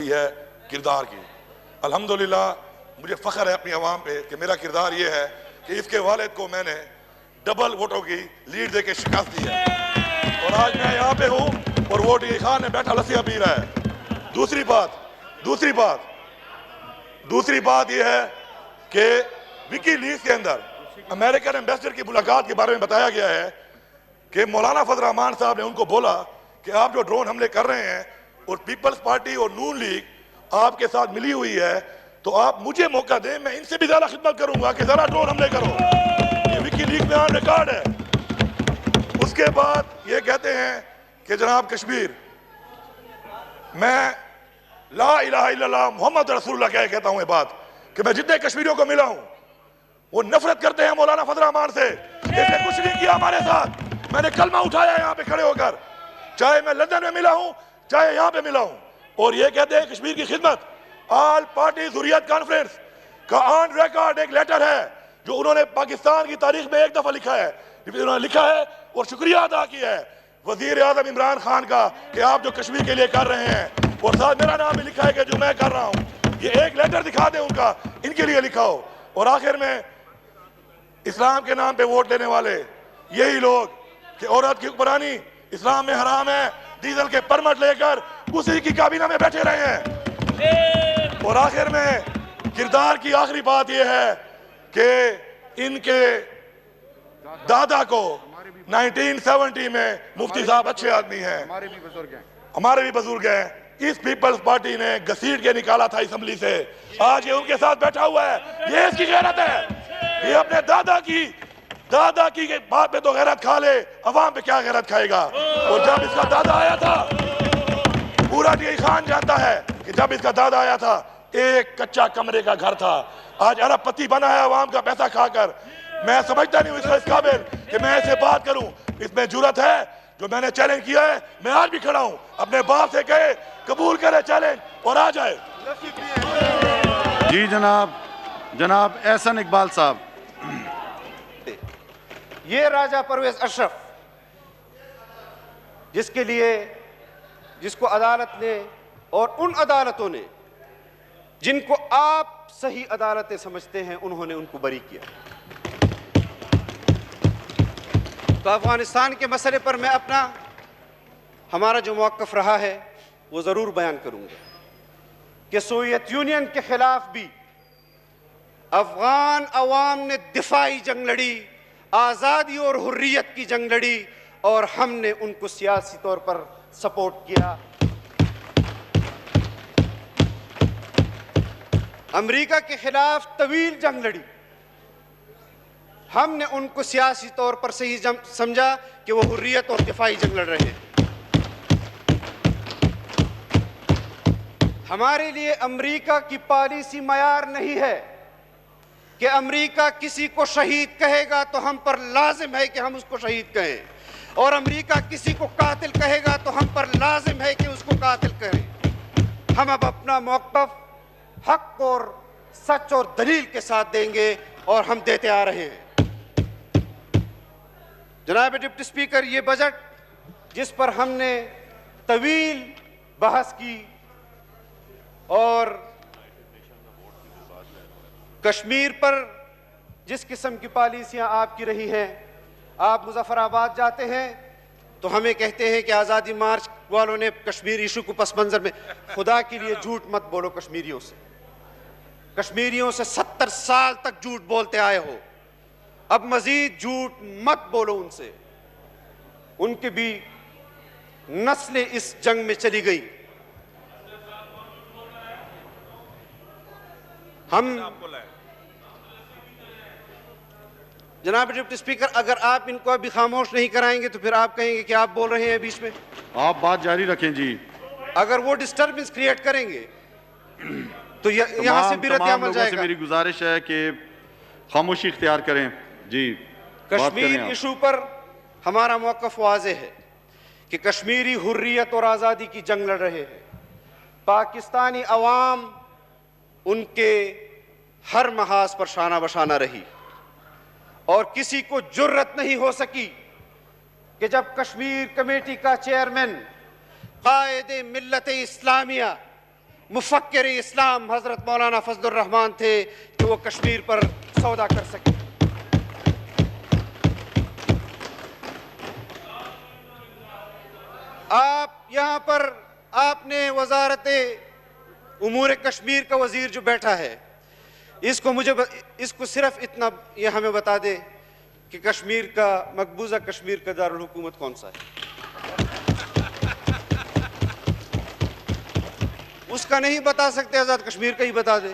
کی ہے کردار کی. الحمدللہ مجھے فخر ہے اپنی عوام پہ کہ میرا کردار یہ ہے کہ اس کے والد کو میں نے ڈبل ووٹوں کی لیڈ دے کے شکست دی ہے اور آج میں یہاں پہ ہوں اور ووٹ یہ خان میں بیٹھا لسیاں پی رہا ہے. دوسری بات یہ ہے کہ وکی لیز کے اندر امریکن ایمبیسڈر کی ملاقات کے بارے میں بتایا گیا ہے کہ مولانا فضل الرحمان صاحب نے ان کو بولا کہ آپ جو ڈرون حملے کر رہے ہیں اور پیپلز پارٹی اور نون لیگ آپ کے ساتھ ملی ہوئی ہے تو آپ مجھے موقع دیں, میں ان سے بھی زیادہ خدمت کروں گا کہ ذرا ڈرون حملے کرو. یہ وکی لیگ میں آن ریکارڈ ہے. اس کے بعد یہ کہتے ہیں کہ جناب کشمیر, میں لا الہ الا اللہ محمد رسول اللہ کہتا ہوں یہ بات کہ میں جتنے کشمیریوں کو ملا ہوں وہ نفرت کرتے ہیں مولانا فضل الرحمان سے. اس نے کچھ نہیں کیا ہمارے ساتھ. میں نے کلمہ اٹھایا یہاں پہ کھڑے ہو کر, چاہے میں لندن میں ملا ہوں چاہے یہاں پہ ملا ہوں, اور یہ کہتے ہیں کشمیر کی خدمت. آل پارٹی حریت کانفرنس کا آن ریکارڈ ایک لیٹر ہے جو انہوں نے پاکستان کی تاریخ میں ایک دفعہ لکھا ہے, انہوں نے لکھا ہے اور شکریہ ادا کیا ہے وزیر اعظم عمران خان کا کہ آپ جو کشمیر کے لیے کر رہے ہیں, اور ساتھ میرا نام بھی لکھا ہے کہ جو میں کر رہا ہوں. یہ ایک لیٹر دکھا دیں ان کا, ان کے لیے لکھا ہو. اور آخر میں اسلام کے نام پہ ووٹ لینے والے یہی لوگ کہ عورت کی حکمرانی اسلام میں حرام ہے, ڈیزل کے پرمٹ لے کر اسی کی کابینہ میں بیٹھے رہے ہیں. اور آخر میں کردار کی آخری بات یہ ہے کہ ان کے دادا کو 1970 میں مفتی صاحب اچھے آدمی ہیں, ہمارے بھی بزرگ ہیں, اس پیپلز پارٹی نے گھسیٹ کے نکالا تھا اسمبلی سے. آج یہ ان کے ساتھ بیٹھا ہوا ہے. یہ اس کی غیرت ہے. یہ اپنے دادا کی بات پہ تو غیرت کھا لے, عوام پہ کیا غیرت کھائے گا. اور جب اس کا دادا آیا تھا, پورا ڈی خان جانتا ہے کہ جب اس کا دادا آیا تھا ایک کچا کمرے کا گھر تھا, آج ارب پتی بنا ہے عوام کا پیسہ کھا کر. میں سمجھتا نہیں ہوں اس قابل کہ میں ایسے بات کروں. اس میں جرت ہے جو میں نے چیلنج کیا ہے, میں آج بھی کھڑا ہوں. اپنے باپ سے کہے قبول کرے چیلنج اور آ جائے. جی جناب احسن اقبال صاحب. یہ راجہ پرویز اشرف جس کو عدالت نے اور ان عدالتوں نے جن کو آپ صحیح عدالتیں سمجھتے ہیں انہوں نے ان کو بری کیا. تو افغانستان کے مسئلے پر میں ہمارا جو موقف رہا ہے وہ ضرور بیان کروں گا کہ سوویت یونین کے خلاف بھی افغان عوام نے دفاعی جنگ لڑی, آزادی اور حریت کی جنگ لڑی, اور ہم نے ان کو سیاسی طور پر سپورٹ کیا. امریکہ کے خلاف طویل جنگ لڑی, ہم نے ان کو سیاسی طور پر صحیح سمجھا کہ وہ حریت اور دفاعی جنگ لڑ رہے ہیں. ہمارے لیے امریکہ کی پالیسی معیار نہیں ہے کہ امریکہ کسی کو شہید کہے گا تو ہم پر لازم ہے کہ ہم اس کو شہید کہیں, اور امریکہ کسی کو قاتل کہے گا تو ہم پر لازم ہے کہ اس کو قاتل کہیں. ہم اب اپنا موقف حق اور سچ اور دلیل کے ساتھ دیں گے, اور ہم دیتے آ رہے ہیں. جناب ڈپٹی اسپیکر, یہ بجٹ جس پر ہم نے طویل بحث کی اور کشمیر پر جس قسم کی پالیسیاں آپ کی رہی ہیں, آپ مظفر آباد جاتے ہیں تو ہمیں کہتے ہیں کہ آزادی مارچ والوں نے کشمیر ایشو کو پس منظر میں. خدا کے لیے جھوٹ مت بولو کشمیریوں سے. کشمیریوں سے 70 سال تک جھوٹ بولتے آئے ہو, اب مزید جھوٹ مت بولو ان سے. ان کی بھی نسلیں اس جنگ میں چلی گئی. ہم جناب ڈپٹی اسپیکر, اگر آپ ان کو ابھی خاموش نہیں کرائیں گے تو پھر آپ کہیں گے کہ آپ بول رہے ہیں بیچ میں. آپ بات جاری رکھیں. جی, اگر وہ ڈسٹربنس کریٹ کریں گے تو یہاں سے بھی رد عمل جائے گا. میری گزارش ہے کہ خاموشی اختیار کریں. جی, کشمیر ایشو پر ہمارا موقف واضح ہے کہ کشمیری حریت اور آزادی کی جنگ لڑ رہے ہیں. پاکستانی عوام ان کے ہر محاذ پر شانہ بشانہ رہی, اور کسی کو جرت نہیں ہو سکی کہ جب کشمیر کمیٹی کا چیئرمین قائد ملت اسلامیہ مفکر اسلام حضرت مولانا فضل الرحمان تھے کہ وہ کشمیر پر سودا کر سکے. آپ یہاں پر آپ نے وزارت امور کشمیر کا وزیر جو بیٹھا ہے, اس کو صرف اتنا یہ ہمیں بتا دے کہ کشمیر کا مقبوضہ کشمیر کا دارالحکومت کون سا ہے. اس کا نہیں بتا سکتے, آزاد کشمیر کا ہی بتا دے.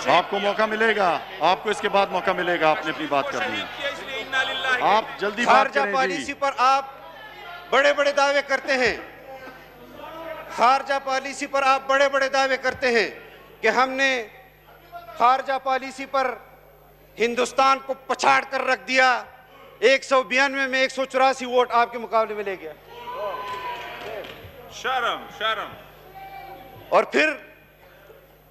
آپ کو موقع ملے گا, آپ کو اس کے بعد موقع ملے گا, آپ نے اپنی بات کرنی ہے, آپ جلدی بات خارجہ کریں. پالیسی پر آپ بڑے بڑے دعوے کرتے ہیں, خارجہ پالیسی پر آپ بڑے بڑے دعوے کرتے ہیں کہ ہم نے خارجہ پالیسی پر ہندوستان کو پچھاڑ کر رکھ دیا, 192 میں 184 ووٹ آپ کے مقابلے میں لے گیا. شرم. اور پھر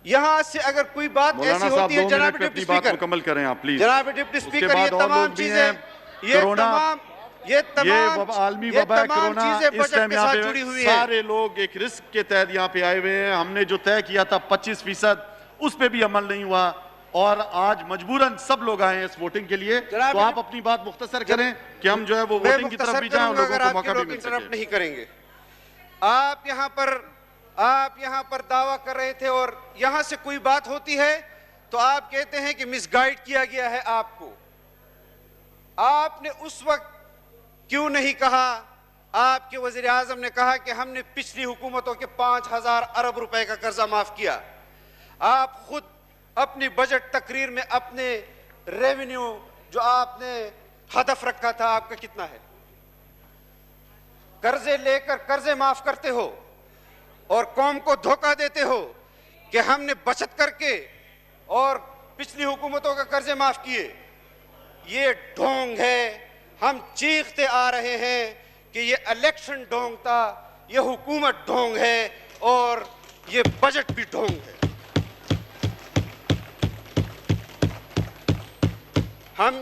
یہاں سے اگر کوئی بات مولانا ایسی صاحب ہوتی ہے, 2 جناب منٹ میں ڈپٹی اپنی بات اسپیکر, مکمل کریں آپ پلیز. جناب ڈپٹی اس کے اسپیکر, بعد یہ اور تمام لوگ بھی چیزیں, ہیں. یہ یہ عالمی وبا ہے کرونا, چیزیں اس بجٹ ٹائم کے یہاں ساتھ جڑی پہ ہوئی ہیں. سارے لوگ ایک رسک کے تحت یہاں پہ آئے ہوئے ہیں. ہم نے جو طے کیا تھا 25%, اس پہ بھی عمل نہیں ہوا, اور آج مجبوراً سب لوگ آئے ہیں اس ووٹنگ کے لیے. تو آپ اپنی بات مختصر کریں کہ ہم جو ہے وہ ووٹنگ کی طرف بھی جائیں اور لوگوں کو موقع بھی مل انٹرپٹ سکے. نہیں کریں گے. آپ یہاں پر دعویٰ کر رہے تھے, اور یہاں سے کوئی بات ہوتی ہے تو آپ کہتے ہیں کہ مس گائیڈ کیا گیا ہے آپ کو. آپ نے اس وقت کیوں نہیں کہا, آپ کے وزیر اعظم نے کہا کہ ہم نے پچھلی حکومتوں کے 5000 ارب روپے کا قرضہ معاف کیا. آپ خود اپنی بجٹ تقریر میں اپنے ریونیو جو آپ نے ہدف رکھا تھا آپ کا کتنا ہے, قرضے لے کر قرضے معاف کرتے ہو اور قوم کو دھوکہ دیتے ہو کہ ہم نے بچت کر کے اور پچھلی حکومتوں کا قرضے معاف کیے. یہ ڈھونگ ہے. ہم چیختے آ رہے ہیں کہ یہ الیکشن ڈھونگ تھا, یہ حکومت ڈھونگ ہے, اور یہ بجٹ بھی ڈھونگ ہے. ہم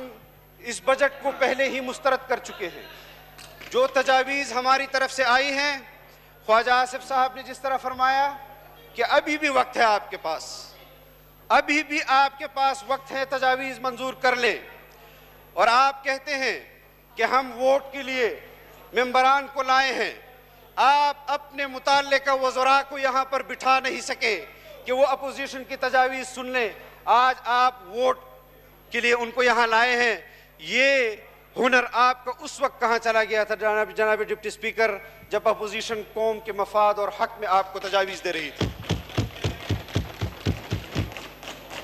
اس بجٹ کو پہلے ہی مسترد کر چکے ہیں. جو تجاویز ہماری طرف سے آئی ہیں, خواجہ آصف صاحب نے جس طرح فرمایا کہ ابھی بھی وقت ہے آپ کے پاس, ابھی بھی آپ کے پاس وقت ہے, تجاویز منظور کر لیں. اور آپ کہتے ہیں کہ ہم ووٹ کے لیے ممبران کو لائے ہیں. آپ اپنے متعلقہ وزراء کو یہاں پر بٹھا نہیں سکے کہ وہ اپوزیشن کی تجاویز سن لیں. آج آپ ووٹ کے لیے ان کو یہاں لائے ہیں. یہ ہنر آپ کا اس وقت کہاں چلا گیا تھا جناب ڈپٹی اسپیکر, جب اپوزیشن قوم کے مفاد اور حق میں آپ کو تجاویز دے رہی تھی.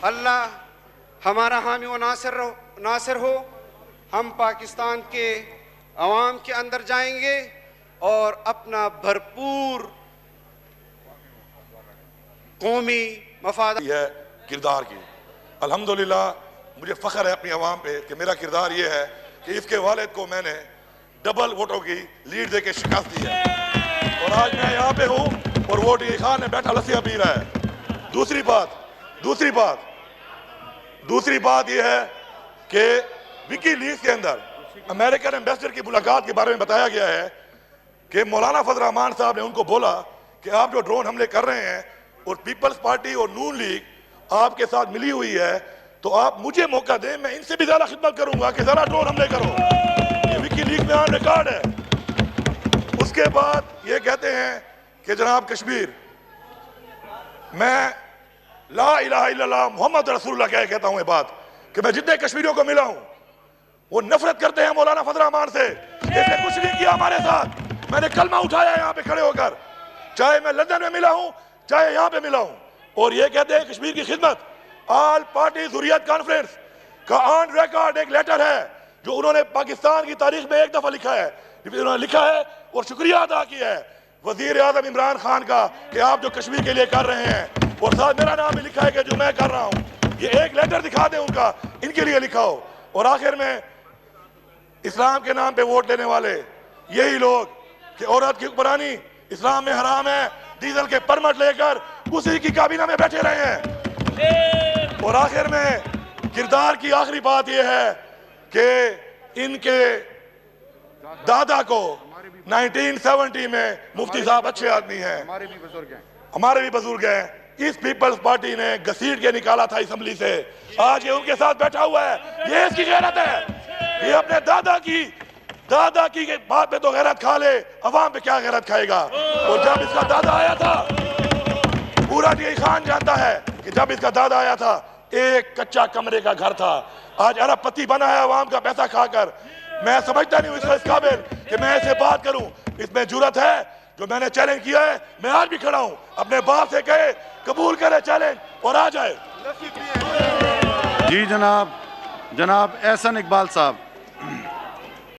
اللہ ہمارا حامی و ناصر ہو. ہم پاکستان کے عوام کے اندر جائیں گے اور اپنا بھرپور قومی مفاد ہے کردار کی. الحمدللہ مجھے فخر ہے اپنی عوام پہ کہ میرا کردار یہ ہے کہ اس کے والد کو میں نے ڈبل ووٹوں کی لیڈ دے کے شکست دی ہے, اور آج میں یہاں پہ ہوں اور ووٹ یہ خان میں بیٹھا لسیاں پی رہا ہے. دوسری بات یہ ہے کہ وکی لیگز کے اندر امریکن ایمبیسڈر کی ملاقات کے بارے میں بتایا گیا ہے کہ مولانا فضل الرحمان صاحب نے ان کو بولا کہ آپ جو ڈرون حملے کر رہے ہیں اور پیپلز پارٹی اور نون لیگ آپ کے ساتھ ملی ہوئی ہے, تو آپ مجھے موقع دیں, میں ان سے بھی زیادہ خدمت کروں گا کہ ذرا ڈرون حملے کرو. یہ وکی لیگ میں آن ریکارڈ ہے. اس کے بعد یہ کہتے ہیں کہ جناب کشمیر, میں لا الہ الا اللہ محمد رسول اللہ کہتا ہوں یہ بات کہ میں جتنے کشمیریوں کو ملا ہوں وہ نفرت کرتے ہیں مولانا فضل الرحمان سے. اس نے کچھ نہیں کیا ہمارے ساتھ. میں نے کلمہ اٹھایا یہاں پہ کھڑے ہو کر, چاہے میں لندن میں ملا ہوں چاہے یہاں پہ ملا ہوں, اور یہ کہتے ہیں کشمیر کی خدمت. آل پارٹی ضروریت کانفرنس کا آن ریکارڈ ایک لیٹر ہے جو انہوں نے پاکستان کی تاریخ میں ایک دفعہ لکھا ہے, انہوں نے لکھا ہے اور شکریہ ادا کیا ہے وزیر اعظم عمران خان کا کہ آپ جو کشمیر کے لیے کر رہے ہیں, اور ساتھ میرا نام بھی لکھا ہے کہ جو میں کر رہا ہوں. یہ ایک لیٹر دکھا دیں ان کا, ان کے لیے لکھا ہو. اور آخر میں اسلام کے نام پہ ووٹ لینے والے یہی لوگ کہ عورت کی حکمرانی اسلام میں حرام ہے, ڈیزل کے پرمٹ لے کر اسی کی کابینہ میں بیٹھے رہے ہیں. اور آخر میں کردار کی آخری بات یہ ہے کہ ان کے دادا کو 1970 میں مفتی صاحب اچھے آدمی ہیں, ہمارے بھی بزرگ ہیں, اس پیپلز پارٹی نے گھسیٹ کے نکالا تھا اسمبلی سے, آج یہ ان کے ساتھ بیٹھا ہوا ہے, یہ اس کی غیرت ہے. یہ اپنے دادا کی بات پہ تو غیرت کھا لے, عوام پہ کیا غیرت کھائے گا. اور جب اس کا دادا آیا تھا, پورا ڈی خان جانتا ہے کہ جب اس کا دادا آیا تھا ایک کچا کمرے کا گھر تھا, آج ارب پتی بنا ہے عوام کا پیسہ کھا کر. میں سمجھتا نہیں ہوں اس قابل کہ میں ایسے بات کروں. اس میں جرت ہے جو میں نے چیلنج کیا ہے, میں آج بھی کھڑا ہوں, اپنے باپ سے کہے قبول کرے چیلنج اور آ جائے. جی جناب احسن اقبال صاحب.